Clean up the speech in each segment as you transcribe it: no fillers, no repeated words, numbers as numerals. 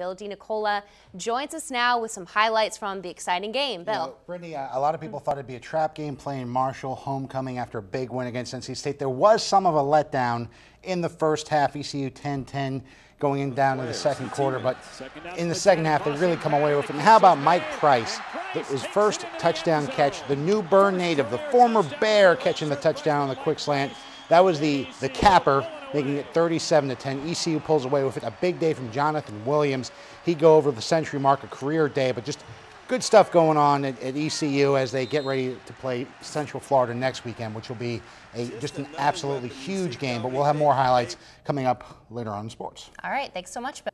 Bill DiNicola joins us now with some highlights from the exciting game. Bill. You know, Brittany, a lot of people thought it'd be a trap game playing Marshall homecoming after a big win against NC State. There was some of a letdown in the first half, ECU 10-10 going in down in the second quarter, but in the second half they really come away with it. And how about Mike Price, his first touchdown catch, the New Bern native, the former Bear, catching the touchdown on the quick slant. That was the capper, making it 37-10. ECU pulls away with it. A big day from Jonathan Williams. He'd go over the century mark, a career day, but just good stuff going on at ECU as they get ready to play Central Florida next weekend, which will be just an absolutely huge game. But we'll have more highlights coming up later on in sports. All right, thanks so much, Bill.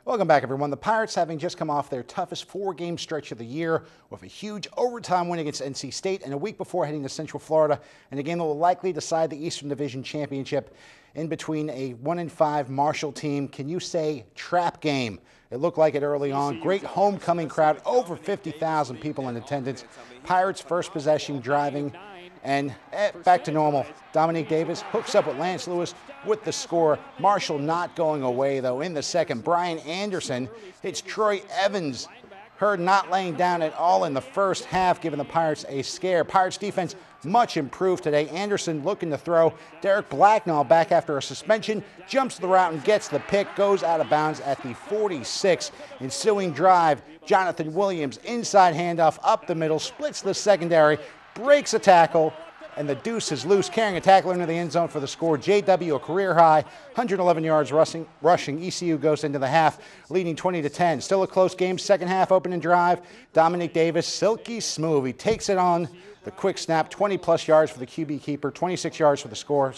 Welcome back, everyone. The Pirates having just come off their toughest four-game stretch of the year with a huge overtime win against NC State and a week before heading to Central Florida in a game that will likely decide the Eastern Division Championship in between a 1-5 Marshall team. Can you say trap game? It looked like it early on. Great homecoming crowd, over 50,000 people in attendance. Pirates first possession driving, and back to normal. Dominique Davis hooks up with Lance Lewis with the score. Marshall not going away, though, in the second. Brian Anderson hits Troy Evans. Hurd not laying down at all in the first half, giving the Pirates a scare. Pirates defense much improved today. Anderson looking to throw. Derek Blacknall back after a suspension, jumps the route and gets the pick, goes out of bounds at the 46. Ensuing drive, Jonathan Williams, inside handoff up the middle, splits the secondary, breaks a tackle, and the deuce is loose, carrying a tackler into the end zone for the score. JW, a career high, 111 yards rushing. ECU goes into the half, leading 20-10. Still a close game. Second half, opening drive. Dominique Davis, silky smooth. He takes it on the quick snap, 20-plus yards for the QB keeper, 26 yards for the score,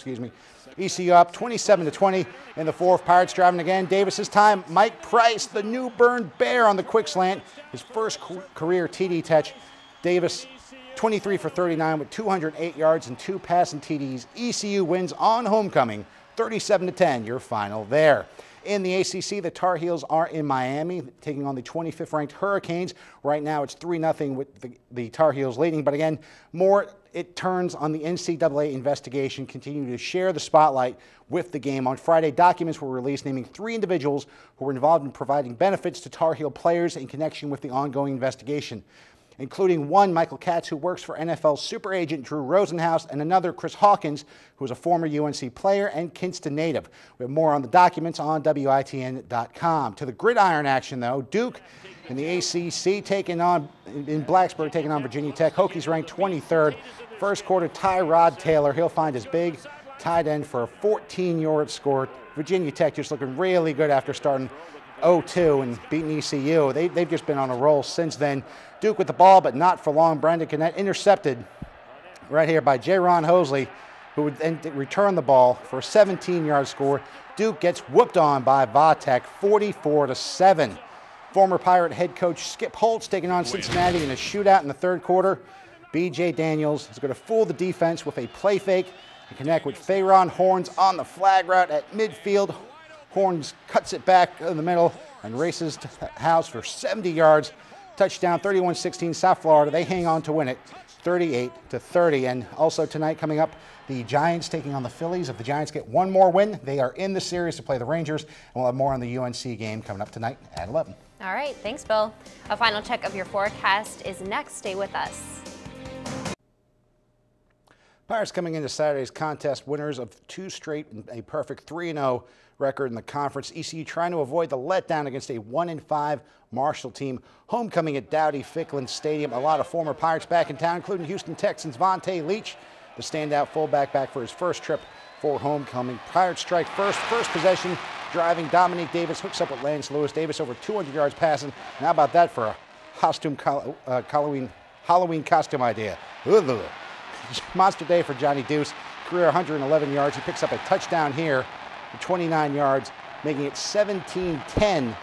ECU up 27-20 in the fourth. Pirates driving again. Davis this time. Mike Price, the New Bern Bear, on the quick slant. His first career TD touch. Davis 23 for 39 with 208 yards and 2 passing TDs. ECU wins on homecoming, 37-10, your final there. In the ACC, the Tar Heels are in Miami, taking on the 25th ranked Hurricanes. Right now it's 3-0 with the Tar Heels leading, but again, more it turns on the NCAA investigation, continuing to share the spotlight with the game. On Friday, documents were released naming 3 individuals who were involved in providing benefits to Tar Heel players in connection with the ongoing investigation, including one, Michael Katz, who works for NFL super agent Drew Rosenhaus, and another, Chris Hawkins, who is a former UNC player and Kinston native. We have more on the documents on WITN.com. To the gridiron action, though, Duke in the ACC taking on, in Blacksburg, taking on Virginia Tech. Hokies ranked 23rd. First quarter, Tyrod Taylor, he'll find his big tight end for a 14-yard score. Virginia Tech just looking really good after starting 0-2 and beating ECU. They've just been on a roll since then. Duke with the ball, but not for long. Brandon Connett intercepted right here by Jaron Hosley, who would then return the ball for a 17-yard score. Duke gets whooped on by Vatek, 44-7. Former Pirate head coach Skip Holtz taking on Cincinnati in a shootout in the third quarter. B.J. Daniels is going to fool the defense with a play fake and connect with Pharaon Horns on the flag route at midfield. Horns cuts it back in the middle and races to house for 70 yards. Touchdown, 31-16, South Florida. They hang on to win it, 38-30. And also tonight coming up, the Giants taking on the Phillies. If the Giants get one more win, they are in the series to play the Rangers. And we'll have more on the UNC game coming up tonight at 11. All right, thanks, Bill. A final check of your forecast is next. Stay with us. Pirates coming into Saturday's contest, winners of 2 straight and a perfect 3-0 record in the conference. ECU trying to avoid the letdown against a 1-5 Marshall team. Homecoming at Dowdy-Ficklen Stadium. A lot of former Pirates back in town, including Houston Texans' Vontae Leach, the standout fullback, back for his first trip for homecoming. Pirates strike first possession, driving. Dominique Davis hooks up with Lance Lewis. Davis over 200 yards passing. And how about that for a Halloween costume idea? Monster day for Johnny Deuce. Career 111 yards. He picks up a touchdown here for 29 yards, making it 17-10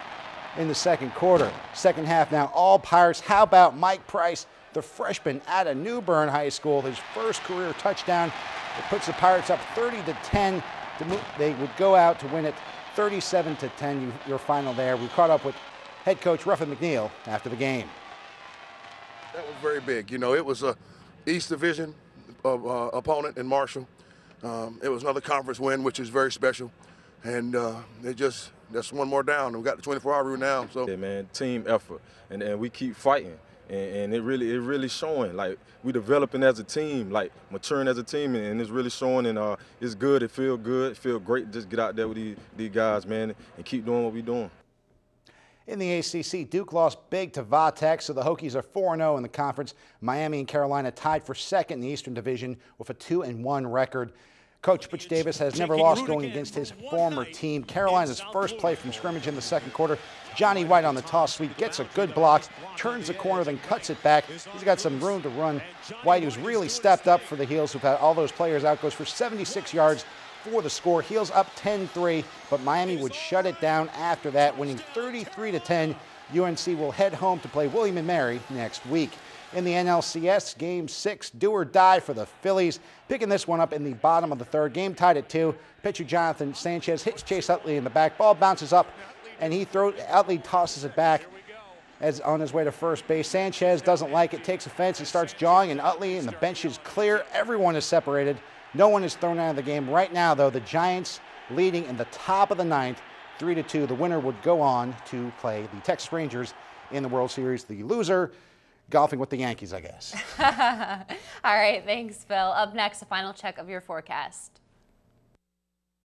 in the second quarter. Second half now, all Pirates. How about Mike Price, the freshman out of New Bern High School, his first career touchdown. It puts the Pirates up 30-10. They would go out to win it 37-10, your final there. We caught up with head coach Ruffin McNeill after the game. That was very big. You know, it was a East Division opponent in Marshall. It was another conference win, which is very special. and that's one more down. We got the 24-hour rule now. So yeah, man, team effort, and we keep fighting, and it really showing. Like we developing as a team, like maturing as a team, and it's really showing. And it's good. It feel good. It feel great. Just get out there with these guys, man, and keep doing what we doing. In the ACC, Duke lost big to Vatek, so the Hokies are 4-0 in the conference. Miami and Carolina tied for second in the Eastern Division with a 2-1 record. Coach Butch Davis has never lost going against his former team. Carolina's first play from scrimmage in the second quarter. Johnny White on the toss sweep gets a good block, turns the corner, then cuts it back. He's got some room to run. White, who's really stepped up for the Heels, who've had all those players out, goes for 76 yards for the score. Heels up 10-3, but Miami would shut it down after that, winning 33-10. UNC will head home to play William & Mary next week. In the NLCS, Game 6, do or die for the Phillies. Picking this one up in the bottom of the third. Game tied at 2. Pitcher Jonathan Sanchez hits Chase Utley in the back. Ball bounces up, and Utley tosses it back as on his way to first base. Sanchez doesn't like it, takes offense, and starts jawing, and Utley and the bench is clear. Everyone is separated. No one is thrown out of the game. Right now, though, the Giants leading in the top of the ninth, 3-2. The winner would go on to play the Texas Rangers in the World Series. The loser golfing with the Yankees, I guess. All right, thanks, Phil. Up next, a final check of your forecast.